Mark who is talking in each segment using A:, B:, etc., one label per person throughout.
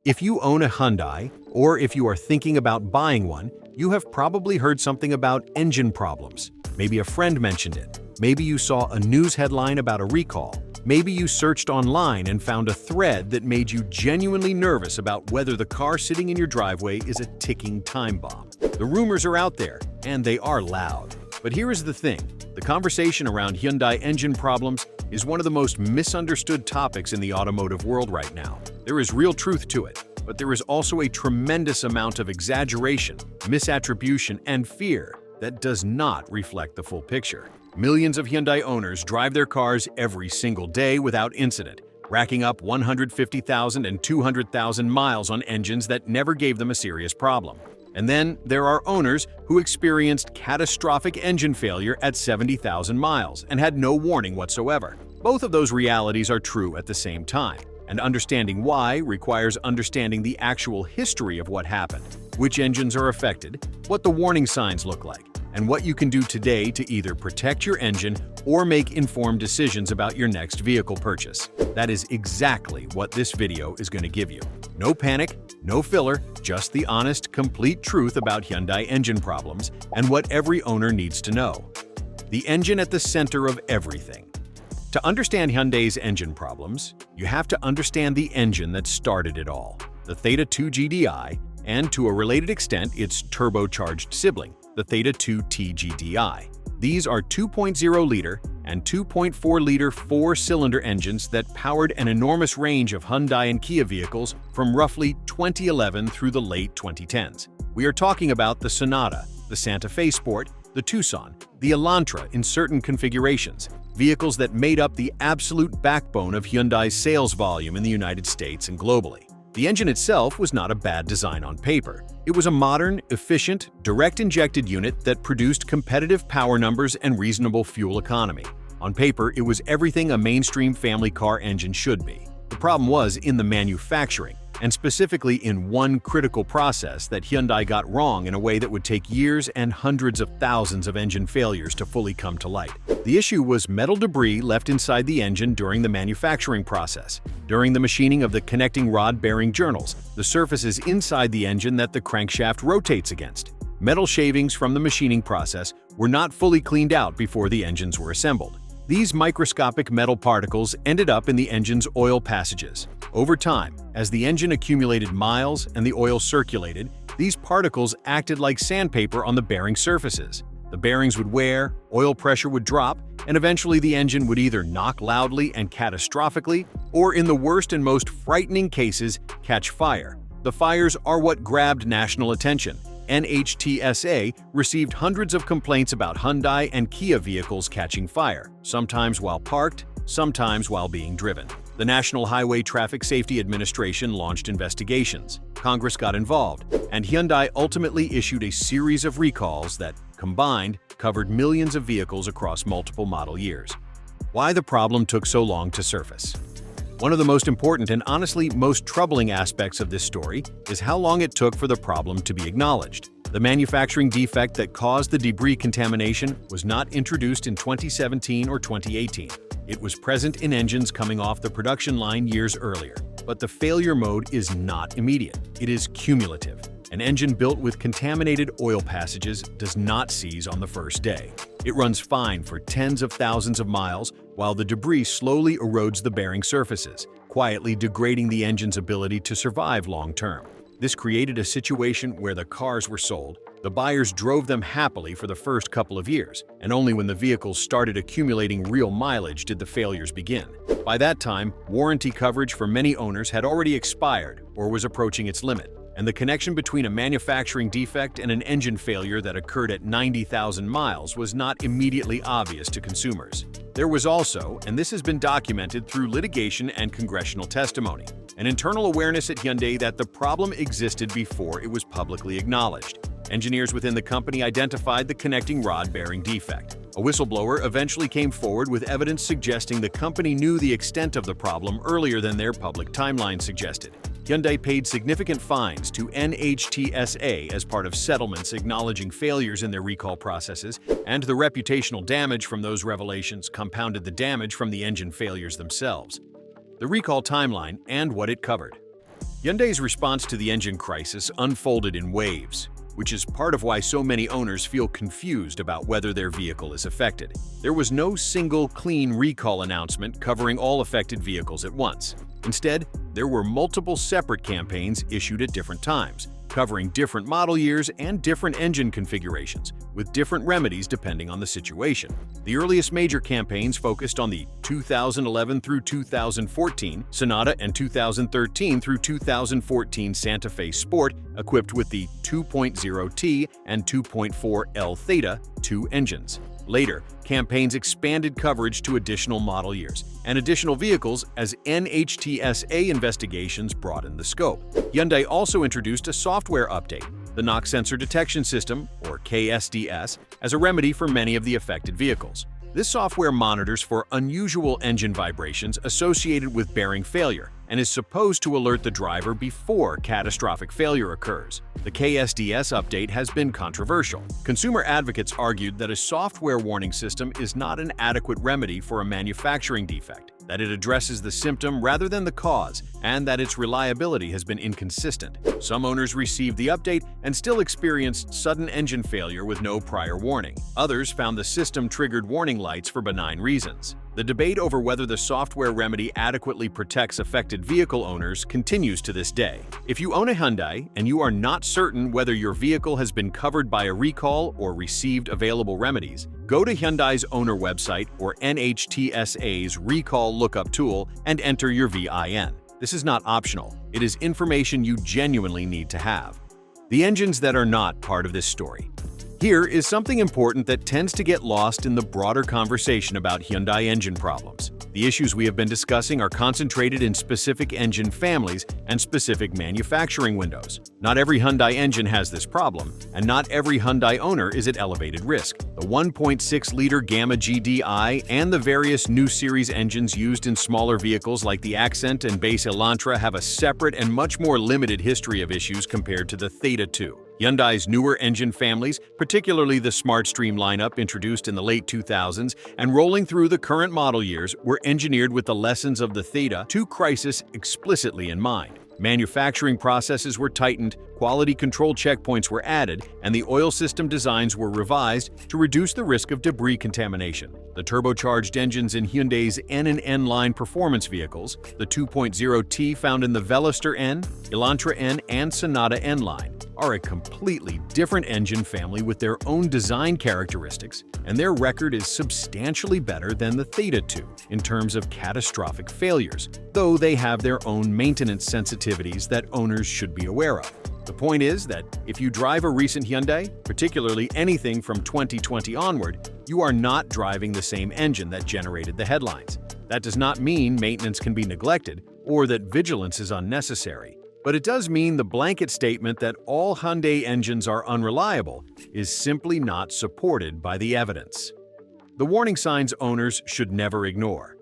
A: If you own a Hyundai, or if you are thinking about buying one, you have probably heard something about engine problems. Maybe a friend mentioned it. Maybe you saw a news headline about a recall. Maybe you searched online and found a thread that made you genuinely nervous about whether the car sitting in your driveway is a ticking time bomb. The rumors are out there, and they are loud. But here is the thing. The conversation around Hyundai engine problems is one of the most misunderstood topics in the automotive world right now. There is real truth to it, but there is also a tremendous amount of exaggeration, misattribution, and fear that does not reflect the full picture. Millions of Hyundai owners drive their cars every single day without incident, racking up 150,000 and 200,000 miles on engines that never gave them a serious problem. And then there are owners who experienced catastrophic engine failure at 70,000 miles and had no warning whatsoever. Both of those realities are true at the same time, and understanding why requires understanding the actual history of what happened, which engines are affected, what the warning signs look like, and what you can do today to either protect your engine or make informed decisions about your next vehicle purchase. That is exactly what this video is going to give you. No panic, no filler, just the honest, complete truth about Hyundai engine problems and what every owner needs to know. The engine at the center of everything. To understand Hyundai's engine problems, you have to understand the engine that started it all, the Theta 2 GDI, and to a related extent its turbocharged sibling, the Theta 2 TGDI. These are 2.0-liter and 2.4-liter four-cylinder engines that powered an enormous range of Hyundai and Kia vehicles from roughly 2011 through the late 2010s. We are talking about the Sonata, the Santa Fe Sport, the Tucson, the Elantra in certain configurations, vehicles that made up the absolute backbone of Hyundai's sales volume in the United States and globally. The engine itself was not a bad design on paper. It was a modern, efficient, direct-injected unit that produced competitive power numbers and reasonable fuel economy. On paper, it was everything a mainstream family car engine should be. The problem was in the manufacturing, and specifically in one critical process that Hyundai got wrong in a way that would take years and hundreds of thousands of engine failures to fully come to light. The issue was metal debris left inside the engine during the manufacturing process. During the machining of the connecting rod bearing journals, the surfaces inside the engine that the crankshaft rotates against. Metal shavings from the machining process were not fully cleaned out before the engines were assembled. These microscopic metal particles ended up in the engine's oil passages. Over time, as the engine accumulated miles and the oil circulated, these particles acted like sandpaper on the bearing surfaces. The bearings would wear, oil pressure would drop, and eventually the engine would either knock loudly and catastrophically, or in the worst and most frightening cases, catch fire. The fires are what grabbed national attention. NHTSA received hundreds of complaints about Hyundai and Kia vehicles catching fire, sometimes while parked, sometimes while being driven. The National Highway Traffic Safety Administration launched investigations. Congress got involved, and Hyundai ultimately issued a series of recalls that, combined, covered millions of vehicles across multiple model years. Why the problem took so long to surface? One of the most important and honestly most troubling aspects of this story is how long it took for the problem to be acknowledged. The manufacturing defect that caused the debris contamination was not introduced in 2017 or 2018. It was present in engines coming off the production line years earlier. But the failure mode is not immediate. It is cumulative. An engine built with contaminated oil passages does not seize on the first day. It runs fine for tens of thousands of miles while the debris slowly erodes the bearing surfaces, quietly degrading the engine's ability to survive long-term. This created a situation where the cars were sold, the buyers drove them happily for the first couple of years, and only when the vehicles started accumulating real mileage did the failures begin. By that time, warranty coverage for many owners had already expired or was approaching its limit, and the connection between a manufacturing defect and an engine failure that occurred at 90,000 miles was not immediately obvious to consumers. There was also, and this has been documented through litigation and congressional testimony, an internal awareness at Hyundai that the problem existed before it was publicly acknowledged. Engineers within the company identified the connecting rod bearing defect. A whistleblower eventually came forward with evidence suggesting the company knew the extent of the problem earlier than their public timeline suggested. Hyundai paid significant fines to NHTSA as part of settlements acknowledging failures in their recall processes, and the reputational damage from those revelations compounded the damage from the engine failures themselves. The recall timeline and what it covered. Hyundai's response to the engine crisis unfolded in waves, which is part of why so many owners feel confused about whether their vehicle is affected. There was no single clean recall announcement covering all affected vehicles at once. Instead, there were multiple separate campaigns issued at different times, covering different model years and different engine configurations, with different remedies depending on the situation. The earliest major campaigns focused on the 2011 through 2014 Sonata and 2013 through 2014 Santa Fe Sport, equipped with the 2.0T and 2.4L Theta 2 engines. Later, campaigns expanded coverage to additional model years and additional vehicles as NHTSA investigations broadened the scope. Hyundai also introduced a software update, the Knock Sensor Detection System, or KSDS, as a remedy for many of the affected vehicles. This software monitors for unusual engine vibrations associated with bearing failure and is supposed to alert the driver before catastrophic failure occurs. The KSDS update has been controversial. Consumer advocates argued that a software warning system is not an adequate remedy for a manufacturing defect, that it addresses the symptom rather than the cause, and that its reliability has been inconsistent. Some owners received the update and still experienced sudden engine failure with no prior warning. Others found the system triggered warning lights for benign reasons. The debate over whether the software remedy adequately protects affected vehicle owners continues to this day. If you own a Hyundai and you are not certain whether your vehicle has been covered by a recall or received available remedies, go to Hyundai's owner website or NHTSA's recall lookup tool and enter your VIN. This is not optional. It is information you genuinely need to have. The engines that are not part of this story. Here is something important that tends to get lost in the broader conversation about Hyundai engine problems. The issues we have been discussing are concentrated in specific engine families and specific manufacturing windows. Not every Hyundai engine has this problem, and not every Hyundai owner is at elevated risk. The 1.6-liter Gamma GDI and the various new series engines used in smaller vehicles like the Accent and base Elantra have a separate and much more limited history of issues compared to the Theta 2. Hyundai's newer engine families, particularly the SmartStream lineup introduced in the late 2000s and rolling through the current model years, were engineered with the lessons of the Theta 2 crisis explicitly in mind. Manufacturing processes were tightened, quality control checkpoints were added, and the oil system designs were revised to reduce the risk of debris contamination. The turbocharged engines in Hyundai's N and N line performance vehicles, the 2.0T found in the Veloster N, Elantra N, and Sonata N line, are a completely different engine family with their own design characteristics, and their record is substantially better than the Theta 2 in terms of catastrophic failures, though they have their own maintenance sensitivities that owners should be aware of. The point is that if you drive a recent Hyundai, particularly anything from 2020 onward, you are not driving the same engine that generated the headlines. That does not mean maintenance can be neglected or that vigilance is unnecessary. But it does mean the blanket statement that all Hyundai engines are unreliable is simply not supported by the evidence. The warning signs owners should never ignore.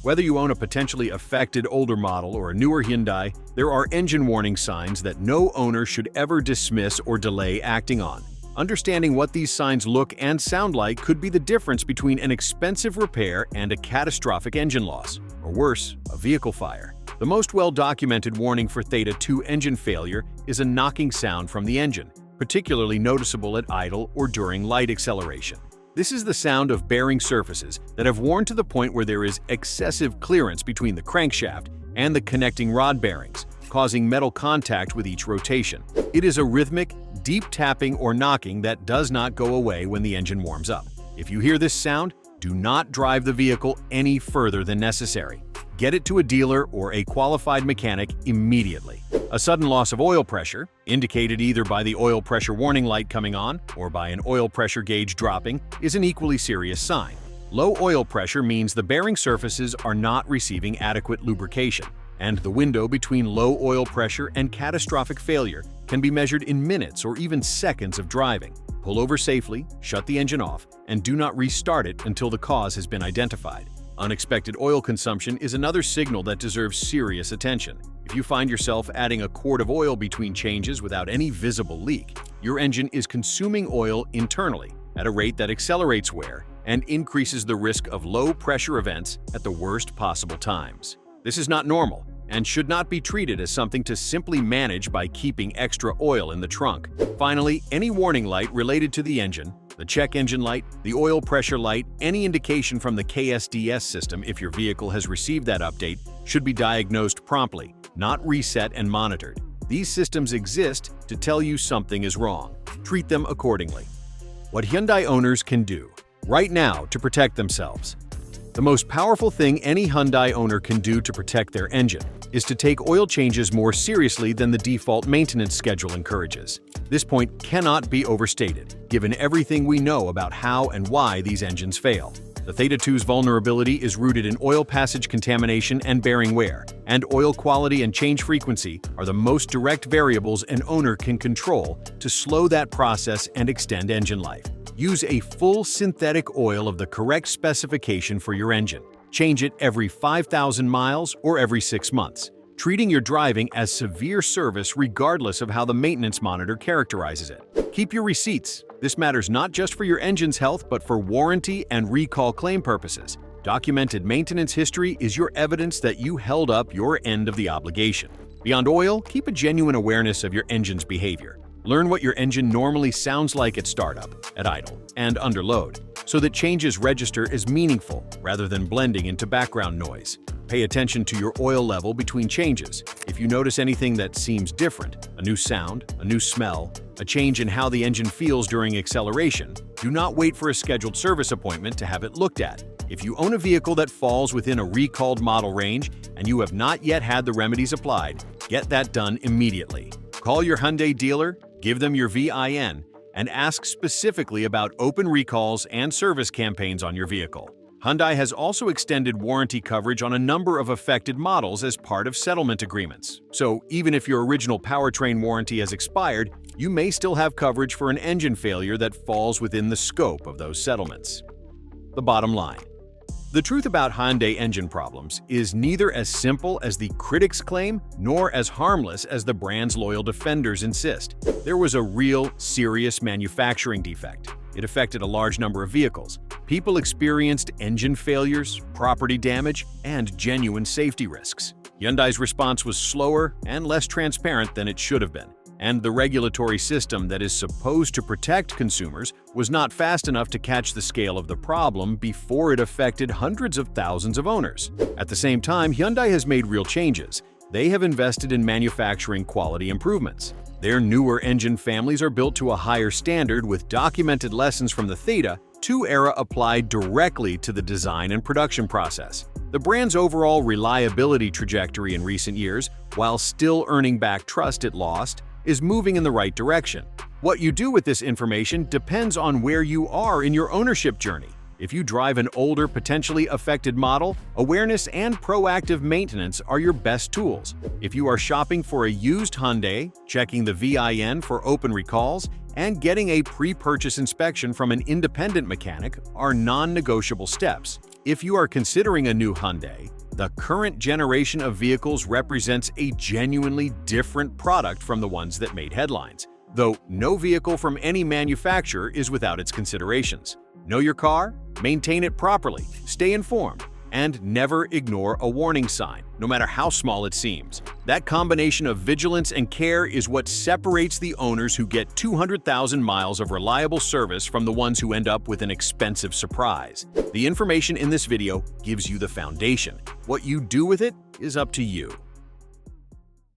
A: Whether you own a potentially affected older model or a newer Hyundai, there are engine warning signs that no owner should ever dismiss or delay acting on. Understanding what these signs look and sound like could be the difference between an expensive repair and a catastrophic engine loss, or worse, a vehicle fire. The most well-documented warning for Theta 2 engine failure is a knocking sound from the engine, particularly noticeable at idle or during light acceleration. This is the sound of bearing surfaces that have worn to the point where there is excessive clearance between the crankshaft and the connecting rod bearings, causing metal contact with each rotation. It is a rhythmic, deep tapping or knocking that does not go away when the engine warms up. If you hear this sound, do not drive the vehicle any further than necessary. Get it to a dealer or a qualified mechanic immediately. A sudden loss of oil pressure, indicated either by the oil pressure warning light coming on or by an oil pressure gauge dropping, is an equally serious sign. Low oil pressure means the bearing surfaces are not receiving adequate lubrication, and the window between low oil pressure and catastrophic failure can be measured in minutes or even seconds of driving. Pull over safely, shut the engine off, and do not restart it until the cause has been identified. Unexpected oil consumption is another signal that deserves serious attention. If you find yourself adding a quart of oil between changes without any visible leak, your engine is consuming oil internally at a rate that accelerates wear and increases the risk of low-pressure events at the worst possible times. This is not normal, and should not be treated as something to simply manage by keeping extra oil in the trunk. Finally, any warning light related to the engine, the check engine light, the oil pressure light, any indication from the KSDS system if your vehicle has received that update should be diagnosed promptly, not reset and monitored. These systems exist to tell you something is wrong. Treat them accordingly. What Hyundai owners can do right now to protect themselves. The most powerful thing any Hyundai owner can do to protect their engine is to take oil changes more seriously than the default maintenance schedule encourages. This point cannot be overstated, given everything we know about how and why these engines fail. The Theta 2's vulnerability is rooted in oil passage contamination and bearing wear, and oil quality and change frequency are the most direct variables an owner can control to slow that process and extend engine life. Use a full synthetic oil of the correct specification for your engine. Change it every 5,000 miles or every 6 months, treating your driving as severe service regardless of how the maintenance monitor characterizes it. Keep your receipts. This matters not just for your engine's health, but for warranty and recall claim purposes. Documented maintenance history is your evidence that you held up your end of the obligation. Beyond oil, keep a genuine awareness of your engine's behavior. Learn what your engine normally sounds like at startup, at idle, and under load, so that changes register as meaningful rather than blending into background noise. Pay attention to your oil level between changes. If you notice anything that seems different, a new sound, a new smell, a change in how the engine feels during acceleration, do not wait for a scheduled service appointment to have it looked at. If you own a vehicle that falls within a recalled model range and you have not yet had the remedies applied, get that done immediately. Call your Hyundai dealer, give them your VIN, and ask specifically about open recalls and service campaigns on your vehicle. Hyundai has also extended warranty coverage on a number of affected models as part of settlement agreements. So even if your original powertrain warranty has expired, you may still have coverage for an engine failure that falls within the scope of those settlements. The bottom line. The truth about Hyundai engine problems is neither as simple as the critics claim nor as harmless as the brand's loyal defenders insist. There was a real, serious manufacturing defect. It affected a large number of vehicles. People experienced engine failures, property damage, and genuine safety risks. Hyundai's response was slower and less transparent than it should have been, and the regulatory system that is supposed to protect consumers was not fast enough to catch the scale of the problem before it affected hundreds of thousands of owners. At the same time, Hyundai has made real changes. They have invested in manufacturing quality improvements. Their newer engine families are built to a higher standard with documented lessons from the Theta 2 era applied directly to the design and production process. The brand's overall reliability trajectory in recent years, while still earning back trust it lost, is moving in the right direction. What you do with this information depends on where you are in your ownership journey. If you drive an older, potentially affected model, awareness and proactive maintenance are your best tools. If you are shopping for a used Hyundai, checking the VIN for open recalls, and getting a pre-purchase inspection from an independent mechanic are non-negotiable steps. If you are considering a new Hyundai, the current generation of vehicles represents a genuinely different product from the ones that made headlines, though no vehicle from any manufacturer is without its considerations. Know your car, maintain it properly, stay informed, and never ignore a warning sign, no matter how small it seems. That combination of vigilance and care is what separates the owners who get 200,000 miles of reliable service from the ones who end up with an expensive surprise. The information in this video gives you the foundation. What you do with it is up to you.